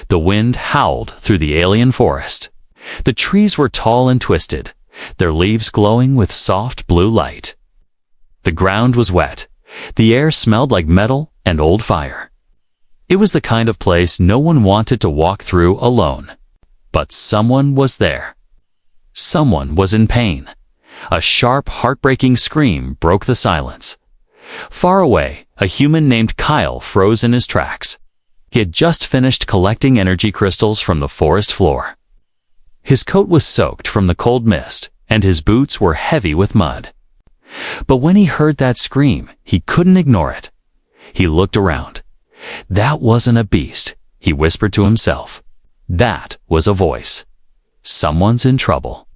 The wind howled through the alien forest. The trees were tall and twisted, their leaves glowing with soft blue light. The ground was wet. The air smelled like metal and old fire. It was the kind of place no one wanted to walk through alone. But someone was there. Someone was in pain. A sharp, heartbreaking scream broke the silence. Far away, a human named Kyle froze in his tracks. He had just finished collecting energy crystals from the forest floor. His coat was soaked from the cold mist, and his boots were heavy with mud. But when he heard that scream, he couldn't ignore it. He looked around. That wasn't a beast, he whispered to himself. That was a voice. Someone's in trouble.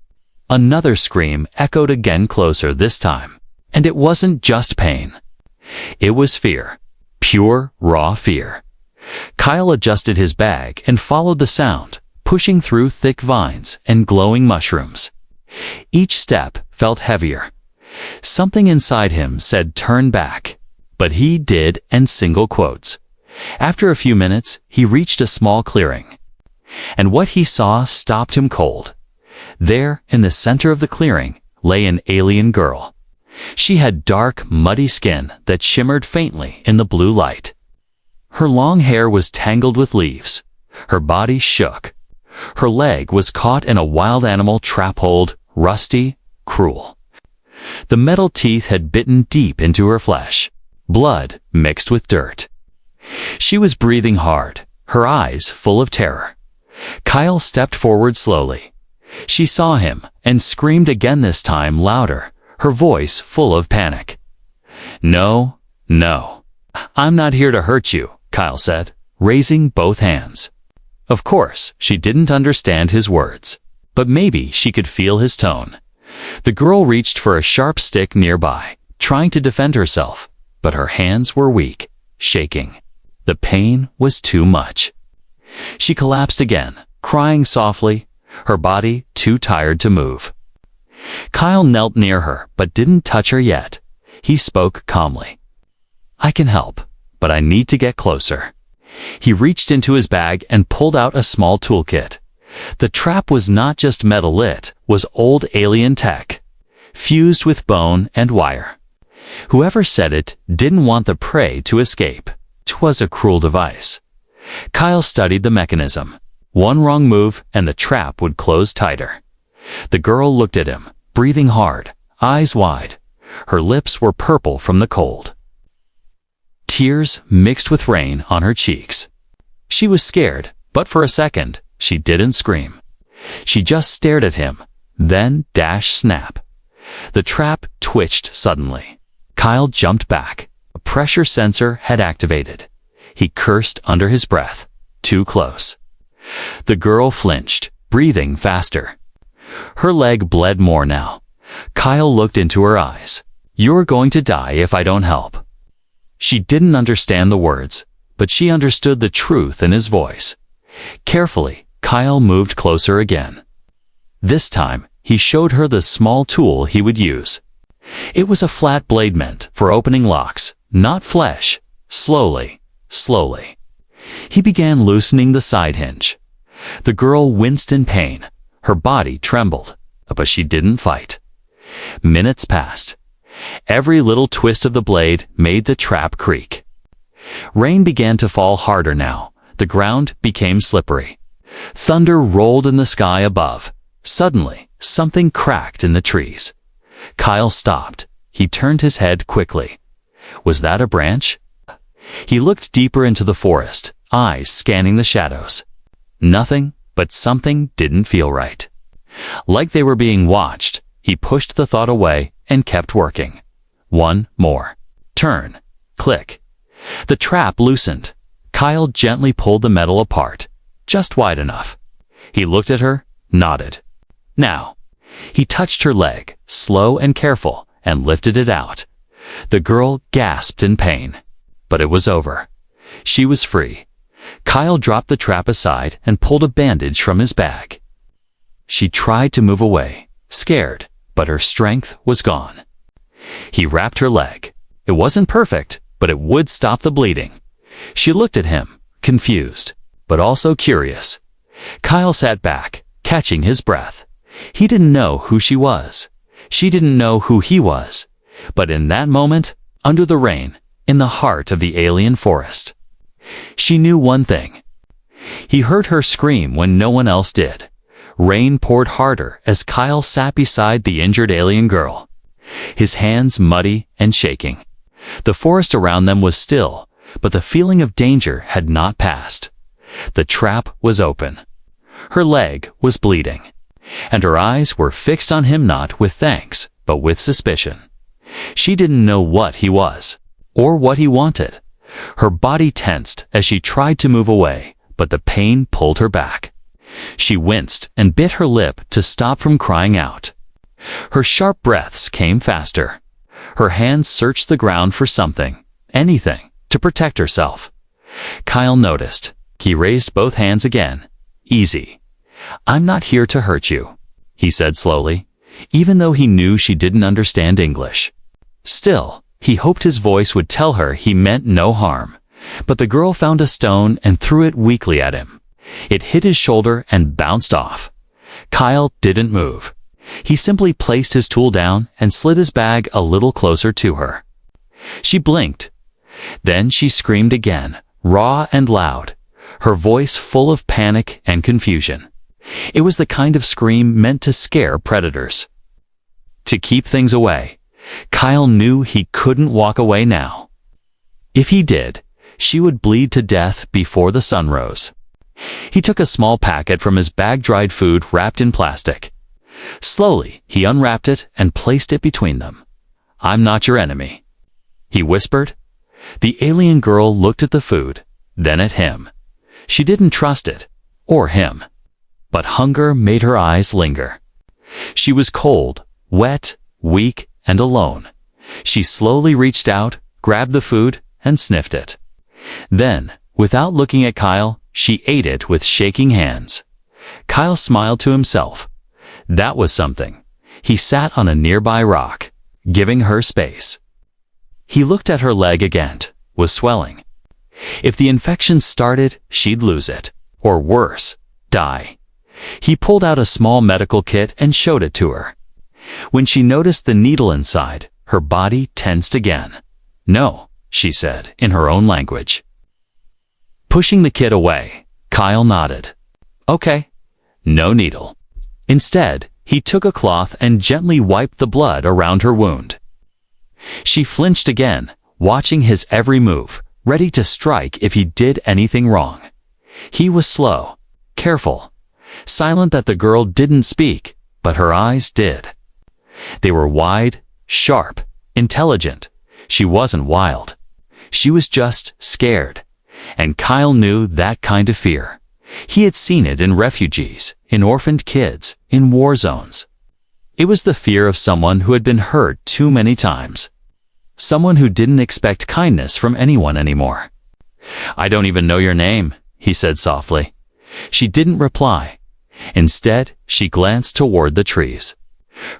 Another scream echoed again, closer this time. And it wasn't just pain. It was fear. Pure, raw fear. Kyle adjusted his bag and followed the sound, pushing through thick vines and glowing mushrooms. Each step felt heavier. Something inside him said turn back, but he did, and single quotes. After a few minutes, he reached a small clearing. And what he saw stopped him cold. There, in the center of the clearing, lay an alien girl. She had dark, muddy skin that shimmered faintly in the blue light. Her long hair was tangled with leaves. Her body shook. Her leg was caught in a wild animal trap hold, rusty, cruel. The metal teeth had bitten deep into her flesh, blood mixed with dirt. She was breathing hard, her eyes full of terror. Kyle stepped forward slowly. She saw him and screamed again, this time louder, her voice full of panic. "No, no. I'm not here to hurt you," Kyle said, raising both hands. Of course, she didn't understand his words, but maybe she could feel his tone. The girl reached for a sharp stick nearby, trying to defend herself, but her hands were weak, shaking. The pain was too much. She collapsed again, crying softly, her body too tired to move. Kyle knelt near her, but didn't touch her yet. He spoke calmly. "I can help, but I need to get closer." He reached into his bag and pulled out a small toolkit. The trap was not just metal, it was old alien tech, fused with bone and wire. Whoever set it didn't want the prey to escape. 'Twas a cruel device. Kyle studied the mechanism. One wrong move and the trap would close tighter. The girl looked at him, breathing hard, eyes wide. Her lips were purple from the cold. Tears mixed with rain on her cheeks. She was scared, but for a second, she didn't scream. She just stared at him, then dash snap. The trap twitched suddenly. Kyle jumped back. A pressure sensor had activated. He cursed under his breath. Too close. The girl flinched, breathing faster. Her leg bled more now. Kyle looked into her eyes. "You're going to die if I don't help." She didn't understand the words, but she understood the truth in his voice. Carefully, Kyle moved closer again. This time, he showed her the small tool he would use. It was a flat blade meant for opening locks, not flesh. Slowly, slowly. He began loosening the side hinge. The girl winced in pain. Her body trembled, but she didn't fight. Minutes passed. Every little twist of the blade made the trap creak. Rain began to fall harder now. The ground became slippery. Thunder rolled in the sky above. Suddenly, something cracked in the trees. Kyle stopped. He turned his head quickly. Was that a branch? He looked deeper into the forest, eyes scanning the shadows. Nothing, but something didn't feel right. Like they were being watched, he pushed the thought away and kept working. One more. Turn. Click. The trap loosened. Kyle gently pulled the metal apart, just wide enough. He looked at her, nodded. Now. He touched her leg, slow and careful, and lifted it out. The girl gasped in pain. But it was over. She was free. Kyle dropped the trap aside and pulled a bandage from his bag. She tried to move away, scared, but her strength was gone. He wrapped her leg. It wasn't perfect, but it would stop the bleeding. She looked at him, confused. but also curious. Kyle sat back, catching his breath. He didn't know who she was. She didn't know who he was. But in that moment, under the rain, in the heart of the alien forest, she knew one thing. He heard her scream when no one else did. Rain poured harder as Kyle sat beside the injured alien girl, his hands muddy and shaking. The forest around them was still, but the feeling of danger had not passed. The trap was open. Her leg was bleeding, and her eyes were fixed on him not with thanks, but with suspicion. She didn't know what he was, or what he wanted. Her body tensed as she tried to move away, but the pain pulled her back. She winced and bit her lip to stop from crying out. Her sharp breaths came faster. Her hands searched the ground for something, anything, to protect herself. Kyle noticed. He raised both hands again. Easy. I'm not here to hurt you, he said slowly, even though he knew she didn't understand English. Still, he hoped his voice would tell her he meant no harm. But the girl found a stone and threw it weakly at him. It hit his shoulder and bounced off. Kyle didn't move. He simply placed his tool down and slid his bag a little closer to her. She blinked. Then she screamed again, raw and loud, her voice full of panic and confusion. It was the kind of scream meant to scare predators. To keep things away, Kyle knew he couldn't walk away now. If he did, she would bleed to death before the sun rose. He took a small packet from his bag, dried food wrapped in plastic. Slowly, he unwrapped it and placed it between them. I'm not your enemy, he whispered. The alien girl looked at the food, then at him. She didn't trust it, or him. But hunger made her eyes linger. She was cold, wet, weak, and alone. She slowly reached out, grabbed the food, and sniffed it. Then, without looking at Kyle, she ate it with shaking hands. Kyle smiled to himself. That was something. He sat on a nearby rock, giving her space. He looked at her leg again, was swelling. If the infection started, she'd lose it, or worse, die. He pulled out a small medical kit and showed it to her. When she noticed the needle inside, her body tensed again. No, she said in her own language. Pushing the kit away, Kyle nodded. Okay, no needle. Instead, he took a cloth and gently wiped the blood around her wound. She flinched again, watching his every move, ready to strike if he did anything wrong. He was slow, careful, silent that the girl didn't speak, but her eyes did. They were wide, sharp, intelligent. She wasn't wild. She was just scared. And Kyle knew that kind of fear. He had seen it in refugees, in orphaned kids, in war zones. It was the fear of someone who had been hurt too many times. Someone who didn't expect kindness from anyone anymore. I don't even know your name, he said softly. She didn't reply. Instead, she glanced toward the trees.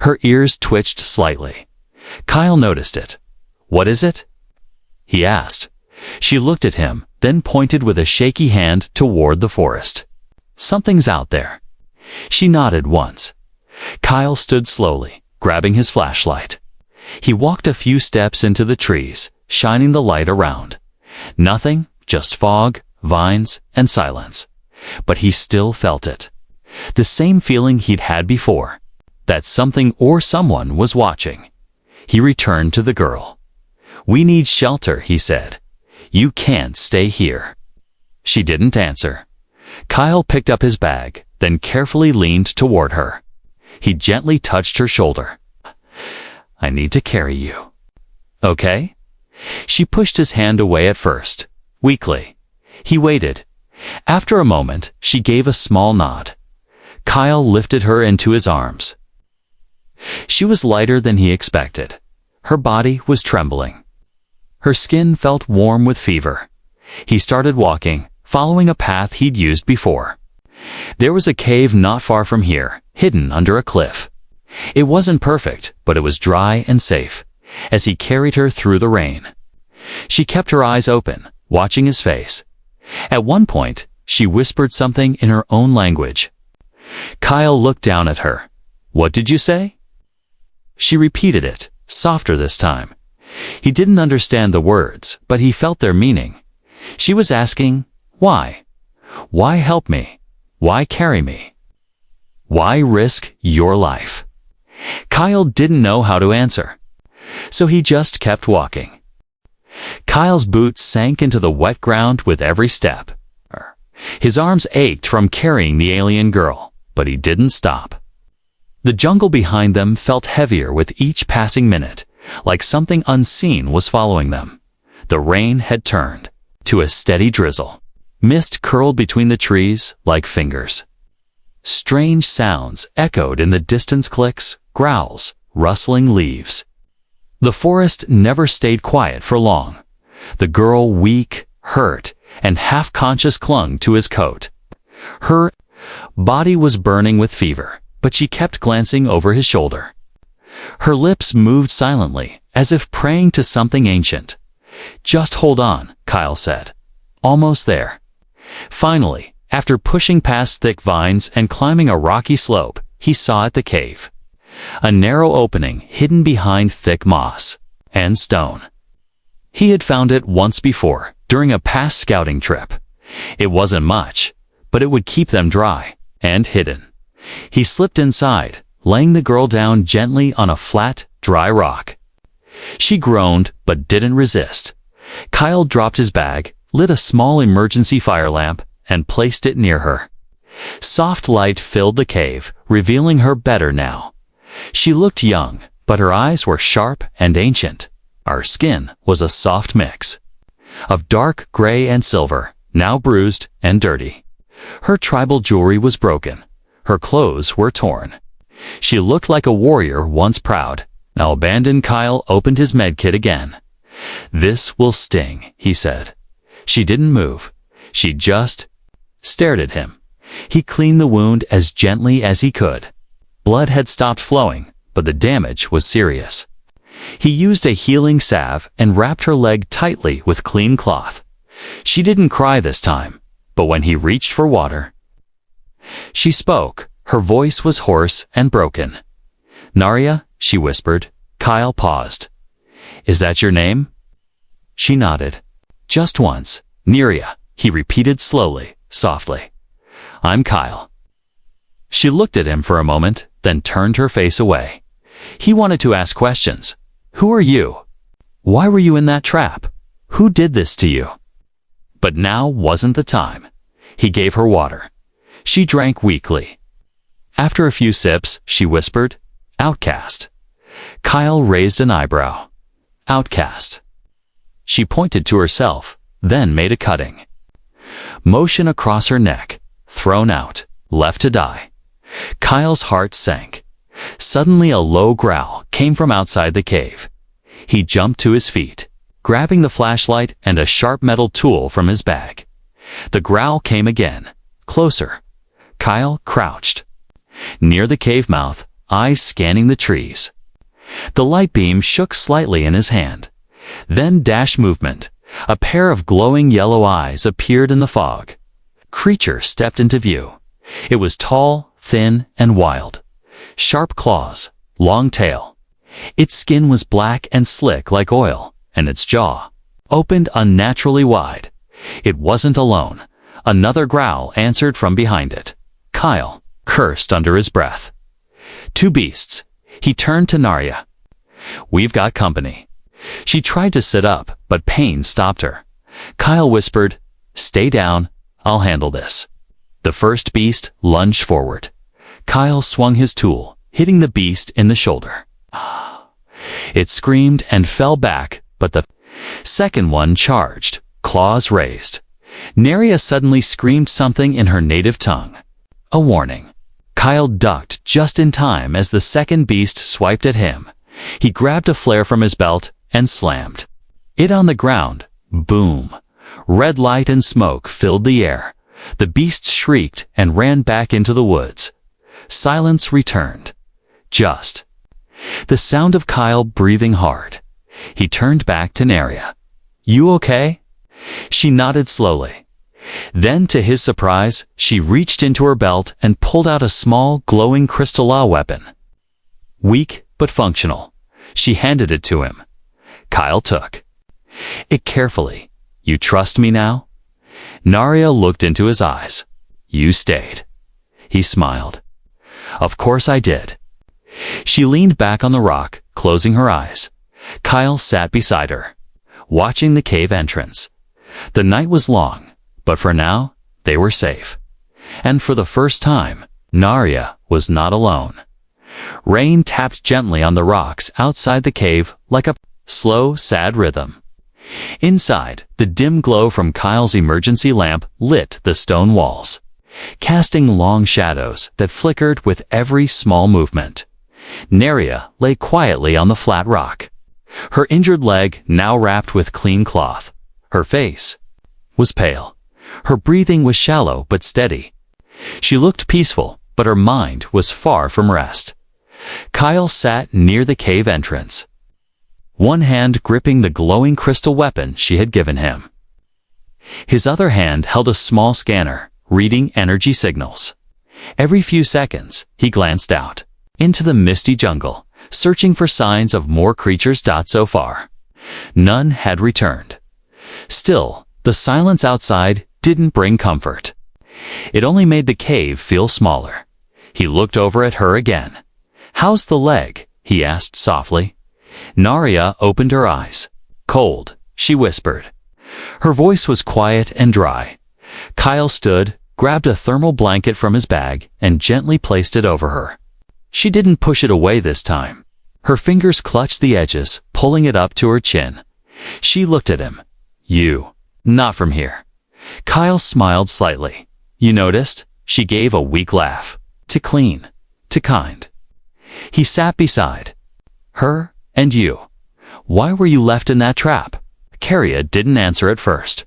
Her ears twitched slightly. Kyle noticed it. What is it? He asked. She looked at him, then pointed with a shaky hand toward the forest. Something's out there. She nodded once. Kyle stood slowly, grabbing his flashlight. He walked a few steps into the trees, shining the light around. Nothing, just fog, vines, and silence. But he still felt it. The same feeling he'd had before, that something or someone was watching. He returned to the girl. We need shelter, he said. You can't stay here. She didn't answer. Kyle picked up his bag, then carefully leaned toward her. He gently touched her shoulder. I need to carry you. Okay? She pushed his hand away at first, weakly. He waited. After a moment, she gave a small nod. Kyle lifted her into his arms. She was lighter than he expected. Her body was trembling. Her skin felt warm with fever. He started walking, following a path he'd used before. There was a cave not far from here, hidden under a cliff. It wasn't perfect, but it was dry and safe, as he carried her through the rain. She kept her eyes open, watching his face. At one point, She whispered something in her own language. Kyle looked down at her. "What did you say?" She repeated it, softer this time. He didn't understand the words, but he felt their meaning. She was asking, why? Why help me? Why carry me? Why risk your life? Kyle didn't know how to answer, so he just kept walking. Kyle's boots sank into the wet ground with every step. His arms ached from carrying the alien girl, but he didn't stop. The jungle behind them felt heavier with each passing minute, like something unseen was following them. The rain had turned to a steady drizzle. Mist curled between the trees like fingers. Strange sounds echoed in the distance: clicks, growls, rustling leaves. The forest never stayed quiet for long. The girl, weak, hurt, and half-conscious, clung to his coat. Her body was burning with fever, but she kept glancing over his shoulder. Her lips moved silently, as if praying to something ancient. "Just hold on," Kyle said. "Almost there." Finally, after pushing past thick vines and climbing a rocky slope, he saw at the cave. A narrow opening hidden behind thick moss and stone. He had found it once before, during a past scouting trip. It wasn't much, but it would keep them dry and hidden. He slipped inside, laying the girl down gently on a flat, dry rock. She groaned, but didn't resist. Kyle dropped his bag, lit a small emergency fire lamp, and placed it near her. Soft light filled the cave, revealing her better now. She looked young, but her eyes were sharp and ancient. Her skin was a soft mix of dark gray and silver, now bruised and dirty. Her tribal jewelry was broken. Her clothes were torn. She looked like a warrior once proud. Now abandoned. Kyle opened his medkit again. "This will sting," he said. She didn't move. She just stared at him. He cleaned the wound as gently as he could. Blood had stopped flowing, but the damage was serious. He used a healing salve and wrapped her leg tightly with clean cloth. She didn't cry this time, but when he reached for water, she spoke. Her voice was hoarse and broken. "Narya," she whispered. Kyle paused. "Is that your name?" She nodded. "Just once." "Narya," he repeated slowly, softly. "I'm Kyle." She looked at him for a moment, then turned her face away. He wanted to ask questions. "Who are you? Why were you in that trap? Who did this to you?" But now wasn't the time. He gave her water. She drank weakly. After a few sips, she whispered, "Outcast." Kyle raised an eyebrow. "Outcast." She pointed to herself, then made a cutting motion across her neck. "Thrown out, left to die." Kyle's heart sank. Suddenly a low growl came from outside the cave. He jumped to his feet, grabbing the flashlight and a sharp metal tool from his bag. The growl came again, closer. Kyle crouched near the cave mouth, eyes scanning the trees. The light beam shook slightly in his hand. Then dash movement. A pair of glowing yellow eyes appeared in the fog. Creature stepped into view. It was tall, thin, and wild. Sharp claws, long tail. Its skin was black and slick like oil, and its jaw opened unnaturally wide. It wasn't alone. Another growl answered from behind it. Kyle cursed under his breath. "Two beasts." He turned to Narya. "We've got company." She tried to sit up, but pain stopped her. Kyle whispered, "Stay down. I'll handle this." The first beast lunged forward. Kyle swung his tool, hitting the beast in the shoulder. It screamed and fell back, but the second one charged, claws raised. Narya suddenly screamed something in her native tongue. A warning. Kyle ducked just in time as the second beast swiped at him. He grabbed a flare from his belt and slammed it on the ground. Boom! Red light and smoke filled the air. The beast shrieked and ran back into the woods. Silence returned. Just the sound of Kyle breathing hard. He turned back to Narya. "You okay?" She nodded slowly. Then, to his surprise, she reached into her belt and pulled out a small, glowing crystal weapon. Weak, but functional. She handed it to him. Kyle took it carefully. "You trust me now?" Narya looked into his eyes. "You stayed." He smiled. "Of course I did." She leaned back on the rock, closing her eyes. Kyle sat beside her, watching the cave entrance. The night was long, but for now, they were safe. And for the first time, Narya was not alone. Rain tapped gently on the rocks outside the cave like a slow, sad rhythm. Inside, the dim glow from Kyle's emergency lamp lit the stone walls, casting long shadows that flickered with every small movement. Narya lay quietly on the flat rock, her injured leg now wrapped with clean cloth. Her face was pale. Her breathing was shallow but steady. She looked peaceful, but her mind was far from rest. Kyle sat near the cave entrance, one hand gripping the glowing crystal weapon she had given him. His other hand held a small scanner, reading energy signals. Every few seconds, he glanced out into the misty jungle, searching for signs of more creatures. So far, none had returned. Still, the silence outside didn't bring comfort. It only made the cave feel smaller. He looked over at her again. "How's the leg?" he asked softly. Narya opened her eyes. "Cold," she whispered. Her voice was quiet and dry. Kyle stood, grabbed a thermal blanket from his bag, and gently placed it over her. She didn't push it away this time. Her fingers clutched the edges, pulling it up to her chin. She looked at him. "You. Not from here." Kyle smiled slightly. "You noticed?" She gave a weak laugh. "Too clean. Too kind." He sat beside her. "And you? Why were you left in that trap?" Carria didn't answer at first.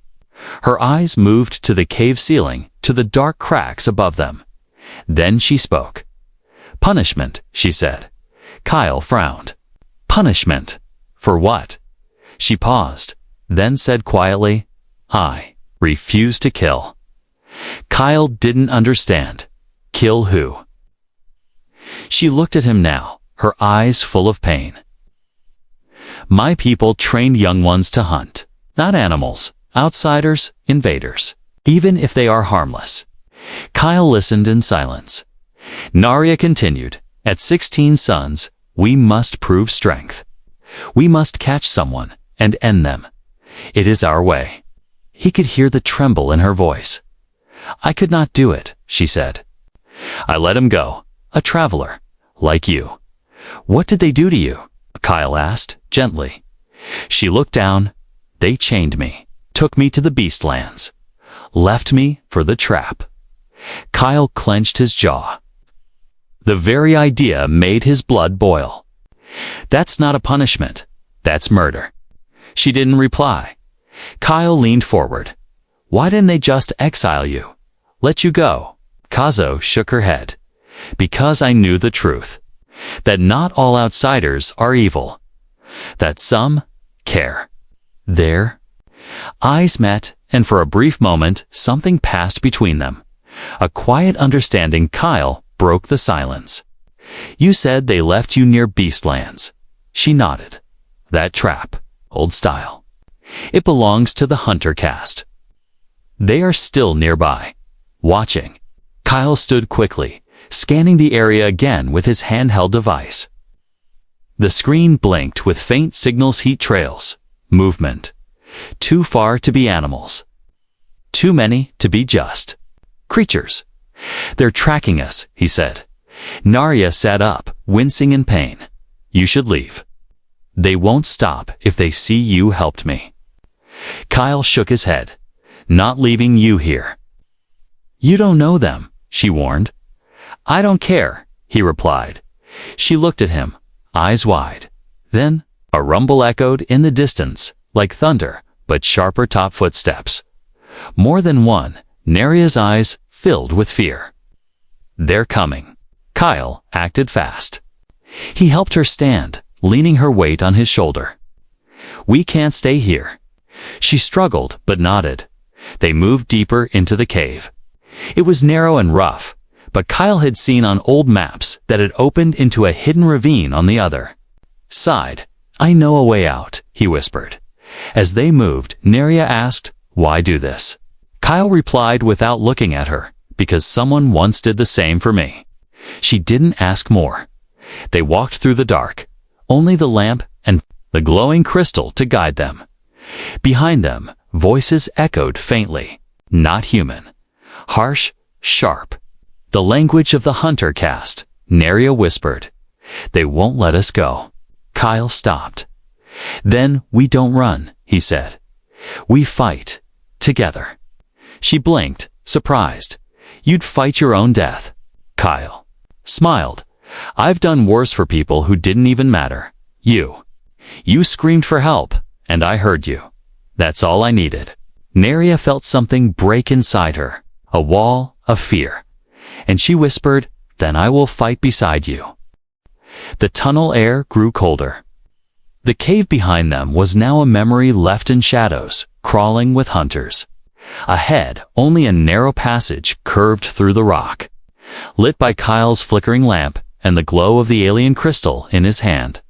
Her eyes moved to the cave ceiling, to the dark cracks above them. Then she spoke. "Punishment," she said. Kyle frowned. "Punishment? For what?" She paused, then said quietly, "I refuse to kill." Kyle didn't understand. Kill who? She looked at him now, her eyes full of pain. "My people trained young ones to hunt, not animals, outsiders, invaders, even if they are harmless." Kyle listened in silence. Narya continued, "At 16 sons, we must prove strength. We must catch someone and end them. It is our way." He could hear the tremble in her voice. "I could not do it," she said. "I let him go, a traveler, like you." "What did they do to you?" Kyle asked, gently. She looked down. "They chained me, took me to the beastlands, left me for the trap." Kyle clenched his jaw. The very idea made his blood boil. "That's not a punishment. That's murder." She didn't reply. Kyle leaned forward. "Why didn't they just exile you? Let you go?" Kazo shook her head. "Because I knew the truth. That not all outsiders are evil. That some care." Their eyes met, and for a brief moment, something passed between them. A quiet understanding. Kyle broke the silence. "You said they left you near Beastlands." She nodded. "That trap, old style. It belongs to the hunter caste. They are still nearby, watching." Kyle stood quickly, scanning the area again with his handheld device. The screen blinked with faint signals, heat trails, movement. Too far to be animals. Too many to be just creatures. "They're tracking us," he said. Narya sat up, wincing in pain. "You should leave. They won't stop if they see you helped me." Kyle shook his head. "Not leaving you here." "You don't know them," she warned. "I don't care," he replied. She looked at him, eyes wide. Then, a rumble echoed in the distance, like thunder, but sharper top footsteps. More than one, Narya's eyes filled with fear. "They're coming." Kyle acted fast. He helped her stand, leaning her weight on his shoulder. "We can't stay here." She struggled, but nodded. They moved deeper into the cave. It was narrow and rough, but Kyle had seen on old maps that it opened into a hidden ravine on the other side. "I know a way out," he whispered. As they moved, Neria asked, "Why do this?" Kyle replied without looking at her, "Because someone once did the same for me." She didn't ask more. They walked through the dark, only the lamp and the glowing crystal to guide them. Behind them, voices echoed faintly, not human. Harsh, sharp. The language of the hunter caste, Neria whispered. "They won't let us go." Kyle stopped. "Then we don't run," he said. "We fight. Together." She blinked, surprised. "You'd fight your own death." Kyle smiled. "I've done worse for people who didn't even matter. You screamed for help, and I heard you. That's all I needed." Neria felt something break inside her, a wall of fear. And she whispered, "Then I will fight beside you." The tunnel air grew colder. The cave behind them was now a memory left in shadows, crawling with hunters. Ahead, only a narrow passage curved through the rock, lit by Kyle's flickering lamp and the glow of the alien crystal in his hand.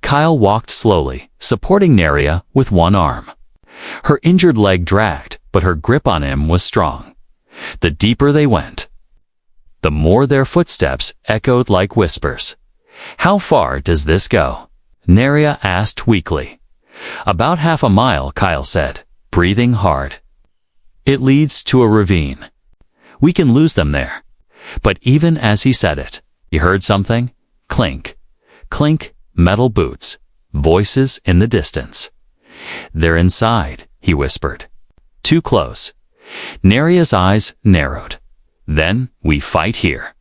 Kyle walked slowly, supporting Neria with one arm. Her injured leg dragged, but her grip on him was strong. The deeper they went, the more their footsteps echoed like whispers. "How far does this go?" Neria asked weakly. "About half a mile," Kyle said, breathing hard. "It leads to a ravine. We can lose them there." But even as he said it, he heard something. Clink, clink, metal boots, voices in the distance. "They're inside," he whispered. "Too close." Neria's eyes narrowed. "Then we fight here."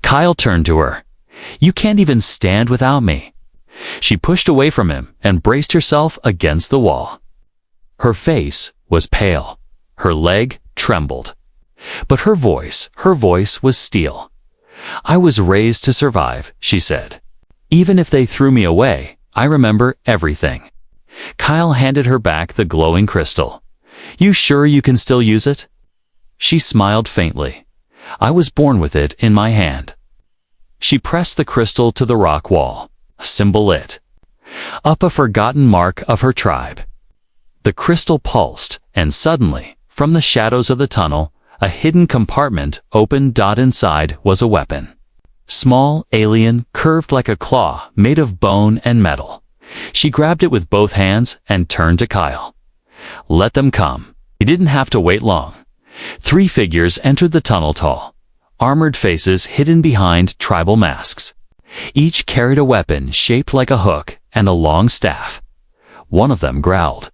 Kyle turned to her. "You can't even stand without me." She pushed away from him and braced herself against the wall. Her face was pale. Her leg trembled. But her voice was steel. "I was raised to survive," she said. "Even if they threw me away, I remember everything." Kyle handed her back the glowing crystal. "You sure you can still use it?" She smiled faintly. "I was born with it in my hand." She pressed the crystal to the rock wall, a symbol lit up, a forgotten mark of her tribe. The crystal pulsed, and suddenly, from the shadows of the tunnel, a hidden compartment opened. Inside was a weapon. Small, alien, curved like a claw, made of bone and metal. She grabbed it with both hands and turned to Kyle. "Let them come." He didn't have to wait long. 3 figures entered the tunnel, tall, armored faces hidden behind tribal masks. Each carried a weapon shaped like a hook and a long staff. One of them growled,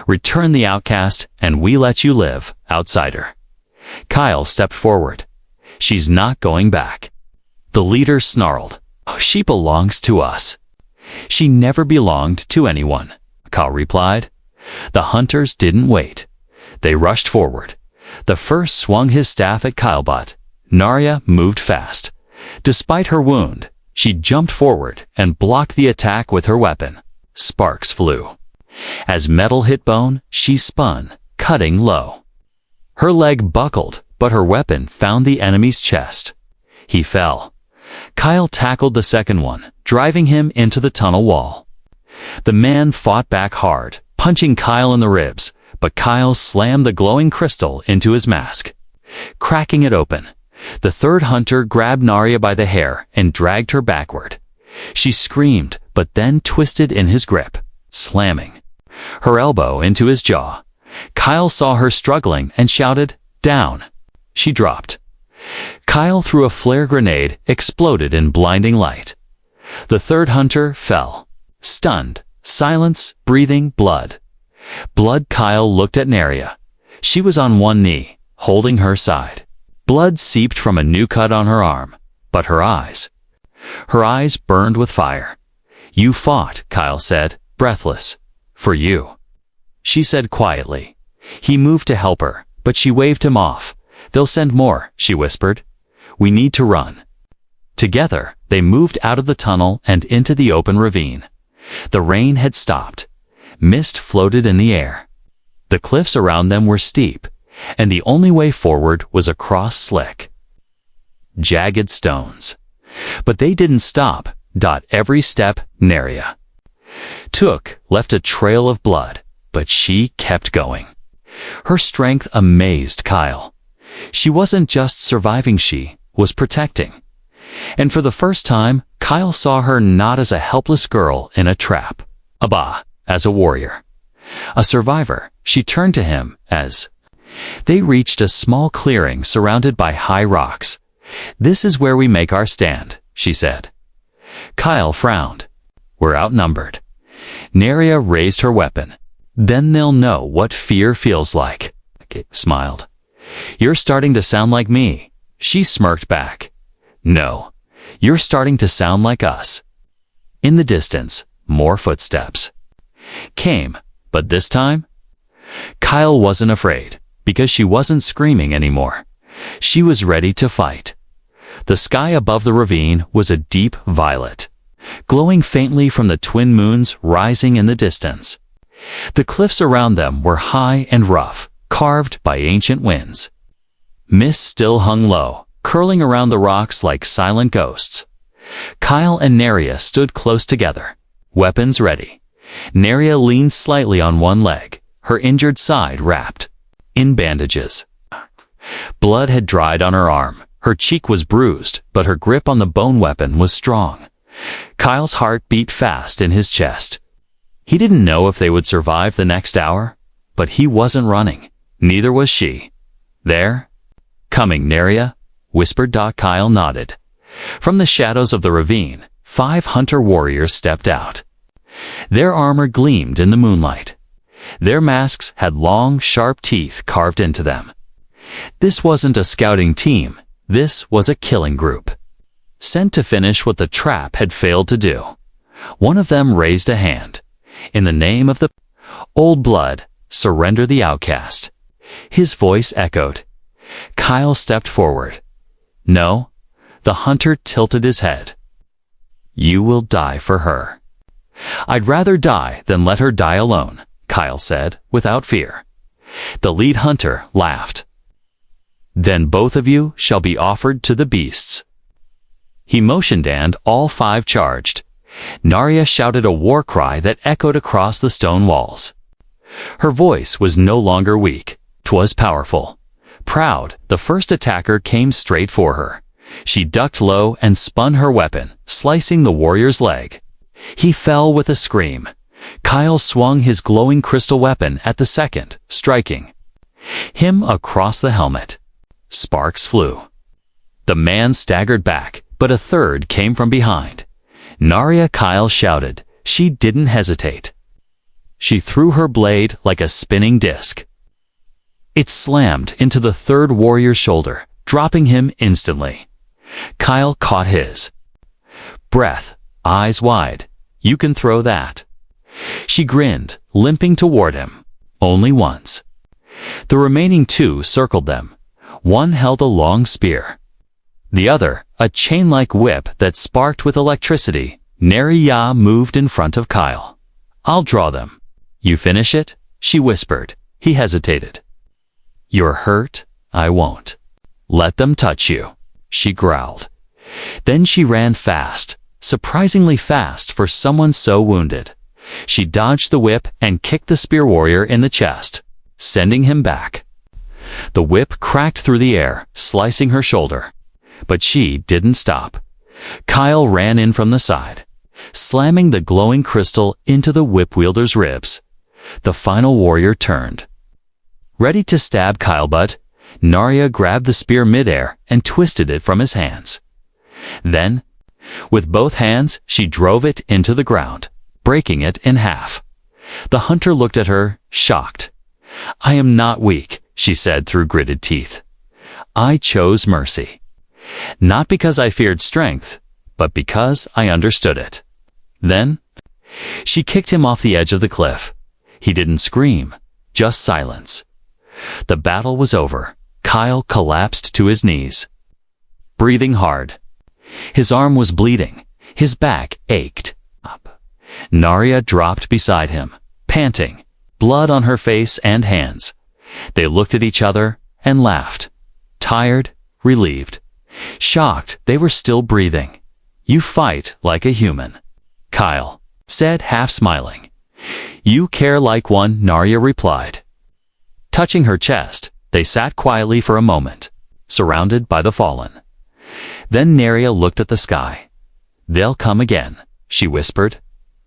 "Return the outcast, and we let you live, outsider." Kyle stepped forward. "She's not going back." The leader snarled, "Oh, she belongs to us." "She never belonged to anyone," Kyle replied. The hunters didn't wait. They rushed forward. The first swung his staff at Kyle, but Neria moved fast. Despite her wound, she jumped forward and blocked the attack with her weapon. Sparks flew. As metal hit bone, she spun, cutting low. Her leg buckled, but her weapon found the enemy's chest. He fell. Kyle tackled the second one, driving him into the tunnel wall. The man fought back hard, punching Kyle in the ribs, but Kyle slammed the glowing crystal into his mask, cracking it open. The third hunter grabbed Neria by the hair and dragged her backward. She screamed, but then twisted in his grip, slamming her elbow into his jaw. Kyle saw her struggling and shouted, "Down!" She dropped. Kyle threw a flare grenade, exploded in blinding light. The third hunter fell, stunned, silence, breathing blood. Blood. Kyle looked at Neria. She was on one knee, holding her side. Blood seeped from a new cut on her arm, but her eyes burned with fire. "You fought," Kyle said, breathless. "For you," she said quietly. He moved to help her, but she waved him off. "They'll send more," she whispered. "We need to run." Together, they moved out of the tunnel and into the open ravine. The rain had stopped. Mist floated in the air. The cliffs around them were steep, and the only way forward was across slick, jagged stones. But they didn't stop. Every step Neria took left a trail of blood, but she kept going. Her strength amazed Kyle. She wasn't just surviving, she was protecting. And for the first time, Kyle saw her not as a helpless girl in a trap, but as a warrior. A survivor. She turned to him as they reached a small clearing surrounded by high rocks. "This is where we make our stand," she said. Kyle frowned. "We're outnumbered." Neria raised her weapon. "Then they'll know what fear feels like." Kate smiled. "You're starting to sound like me." She smirked back. "No, you're starting to sound like us." In the distance, more footsteps came, but this time, Kyle wasn't afraid, because she wasn't screaming anymore. She was ready to fight. The sky above the ravine was a deep violet, glowing faintly from the twin moons rising in the distance. The cliffs around them were high and rough, carved by ancient winds. Mist still hung low, curling around the rocks like silent ghosts. Kyle and Neria stood close together, weapons ready. Neria leaned slightly on one leg, her injured side wrapped in bandages. Blood had dried on her arm. Her cheek was bruised, but her grip on the bone weapon was strong. Kyle's heart beat fast in his chest. He didn't know if they would survive the next hour, but he wasn't running. Neither was she. "There? Coming, Neria," whispered. Kyle nodded. From the shadows of the ravine, 5 hunter warriors stepped out. Their armor gleamed in the moonlight. Their masks had long, sharp teeth carved into them. This wasn't a scouting team. This was a killing group, sent to finish what the trap had failed to do. One of them raised a hand. "In the name of the old blood, surrender the outcast." His voice echoed. Kyle stepped forward. "No." The hunter tilted his head. "You will die for her." "I'd rather die than let her die alone," Kyle said, without fear. The lead hunter laughed. "Then both of you shall be offered to the beasts." He motioned and all 5 charged. Neria shouted a war cry that echoed across the stone walls. Her voice was no longer weak. 'Twas powerful. Proud, the first attacker came straight for her. She ducked low and spun her weapon, slicing the warrior's leg. He fell with a scream. Kyle swung his glowing crystal weapon at the second, striking him across the helmet. Sparks flew. The man staggered back, but a third came from behind. "Neria!" Kyle shouted. She didn't hesitate. She threw her blade like a spinning disc. It slammed into the third warrior's shoulder, dropping him instantly. Kyle caught his breath, eyes wide. "You can throw that." She grinned, limping toward him. Only once. The remaining 2 circled them. One held a long spear. The other, a chain-like whip that sparked with electricity. Neria moved in front of Kyle. "I'll draw them." "You finish it?" she whispered. He hesitated. "You're hurt? I won't let them touch you," she growled. Then she ran fast, surprisingly fast for someone so wounded. She dodged the whip and kicked the spear warrior in the chest, sending him back. The whip cracked through the air, slicing her shoulder. But she didn't stop. Kyle ran in from the side, slamming the glowing crystal into the whip wielder's ribs. The final warrior turned, ready to stab Kyle, but Neria grabbed the spear midair and twisted it from his hands. Then, with both hands, she drove it into the ground, breaking it in half. The hunter looked at her, shocked. "I am not weak," she said through gritted teeth. "I chose mercy. Not because I feared strength, but because I understood it." Then, she kicked him off the edge of the cliff. He didn't scream, just silence. The battle was over. Kyle collapsed to his knees, breathing hard. His arm was bleeding. His back ached. Neria dropped beside him, panting. blood on her face and hands. They looked at each other and laughed. Tired, relieved, shocked they were still breathing. "You fight like a human," Kyle said, half smiling. "You care like one," Narya replied. Touching her chest, they sat quietly for a moment, surrounded by the fallen. Then Narya looked at the sky. "They'll come again," she whispered.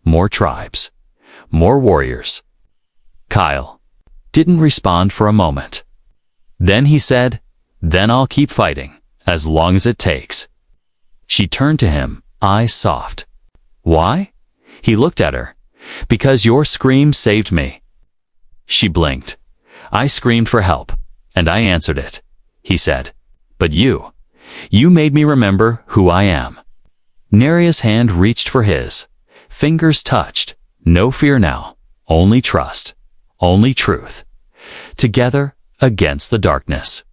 "More tribes. More warriors." Kyle didn't respond for a moment. Then he said, "Then I'll keep fighting, as long as it takes." She turned to him, eyes soft. "Why?" He looked at her. "Because your scream saved me." She blinked. "I screamed for help, and I answered it," he said. "But you made me remember who I am." Narya's hand reached for his. Fingers touched. No fear now. Only trust. Only truth. Together against the darkness.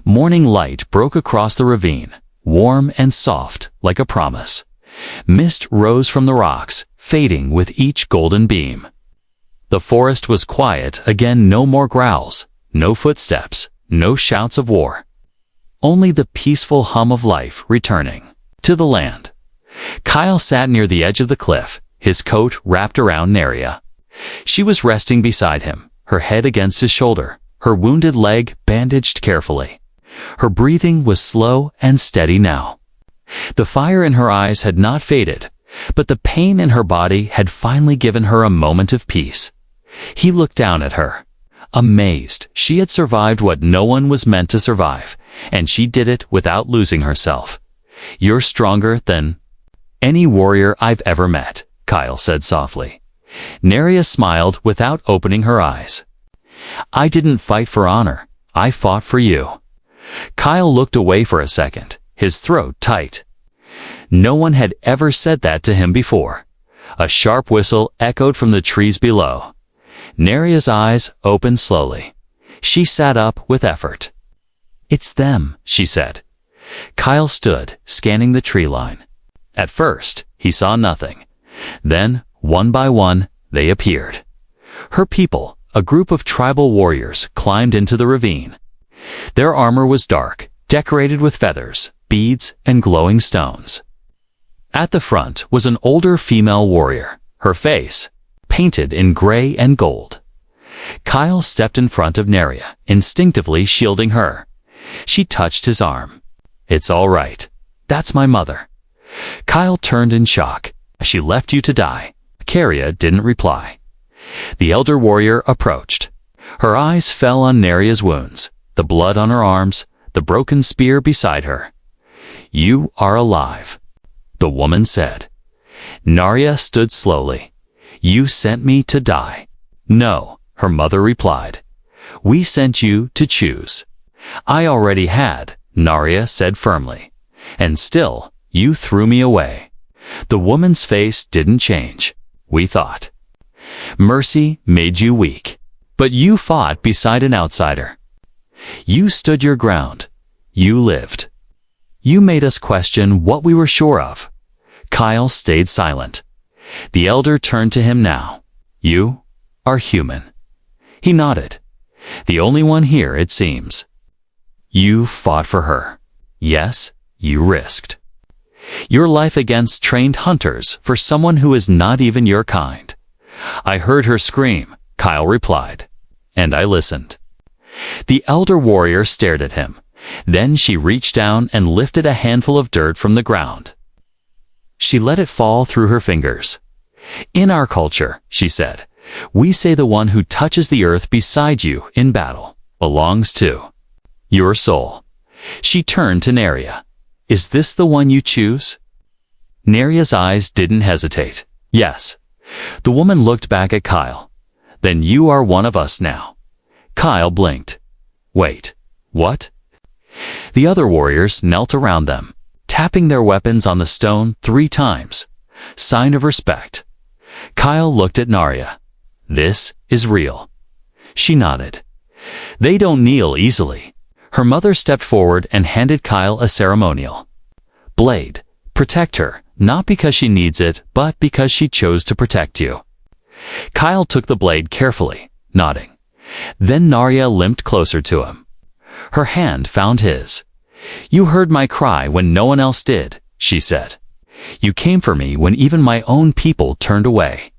Morning light broke across the ravine, warm and soft like a promise. Mist rose from the rocks, fading with each golden beam. The forest was quiet again. No more growls, no footsteps, no shouts of war. Only the peaceful hum of life returning to the land. Kyle sat near the edge of the cliff, his coat wrapped around Narya. She was resting beside him, her head against his shoulder, her wounded leg bandaged carefully. Her breathing was slow and steady now. The fire in her eyes had not faded, but the pain in her body had finally given her a moment of peace. He looked down at her, amazed. She had survived what no one was meant to survive, and she did it without losing herself. "You're stronger than any warrior I've ever met," Kyle said softly. Narya smiled without opening her eyes. "I didn't fight for honor. I fought for you." Kyle looked away for a second, his throat tight. No one had ever said that to him before. A sharp whistle echoed from the trees below. Narya's eyes opened slowly. She sat up with effort. "It's them," she said. Kyle stood, scanning the tree line. At first, he saw nothing. Then, one by one, they appeared. Her people, a group of tribal warriors, climbed into the ravine. Their armor was dark, decorated with feathers, beads, and glowing stones. At the front was an older female warrior, her face painted in gray and gold. Kyle stepped in front of Narya, instinctively shielding her. She touched his arm. "It's all right. That's my mother." Kyle turned in shock. "She left you to die." Narya didn't reply. The elder warrior approached. Her eyes fell on Narya's wounds, the blood on her arms, the broken spear beside her. "You are alive," the woman said. Narya stood slowly. "You sent me to die." "No," her mother replied. "We sent you to choose." "I already had," Narya said firmly. "And still, you threw me away." The woman's face didn't change. "We thought mercy made you weak. But you fought beside an outsider. You stood your ground. You lived. You made us question what we were sure of." Kyle stayed silent. The elder turned to him now. "You are human." He nodded. "The only one here, it seems." "You fought for her. Yes, you risked your life against trained hunters for someone who is not even your kind." "I heard her scream," Kyle replied, "and I listened." The elder warrior stared at him. Then she reached down and lifted a handful of dirt from the ground. She let it fall through her fingers. "In our culture," she said, "we say the one who touches the earth beside you in battle belongs to your soul." She turned to Narya. "Is this the one you choose?" Narya's eyes didn't hesitate. "Yes." The woman looked back at Kyle. "Then you are one of us now." Kyle blinked. "Wait, what?" The other warriors knelt around them, tapping their weapons on the stone 3 times. Sign of respect. Kyle looked at Narya. "This is real." She nodded. "They don't kneel easily." Her mother stepped forward and handed Kyle a ceremonial blade. "Protect her, not because she needs it, but because she chose to protect you." Kyle took the blade carefully, nodding. Then Narya limped closer to him. Her hand found his. "You heard my cry when no one else did," she said. "You came for me when even my own people turned away."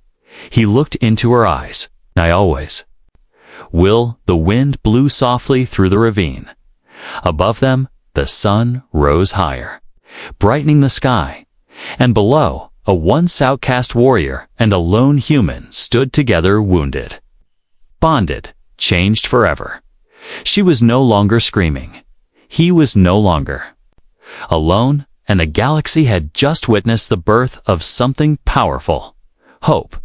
He looked into her eyes. "I always will." The wind blew softly through the ravine. Above them, the sun rose higher, brightening the sky, and below, a once outcast warrior and a lone human stood together, wounded, bonded, changed forever. She was no longer screaming. He was no longer alone, and the galaxy had just witnessed the birth of something powerful: hope.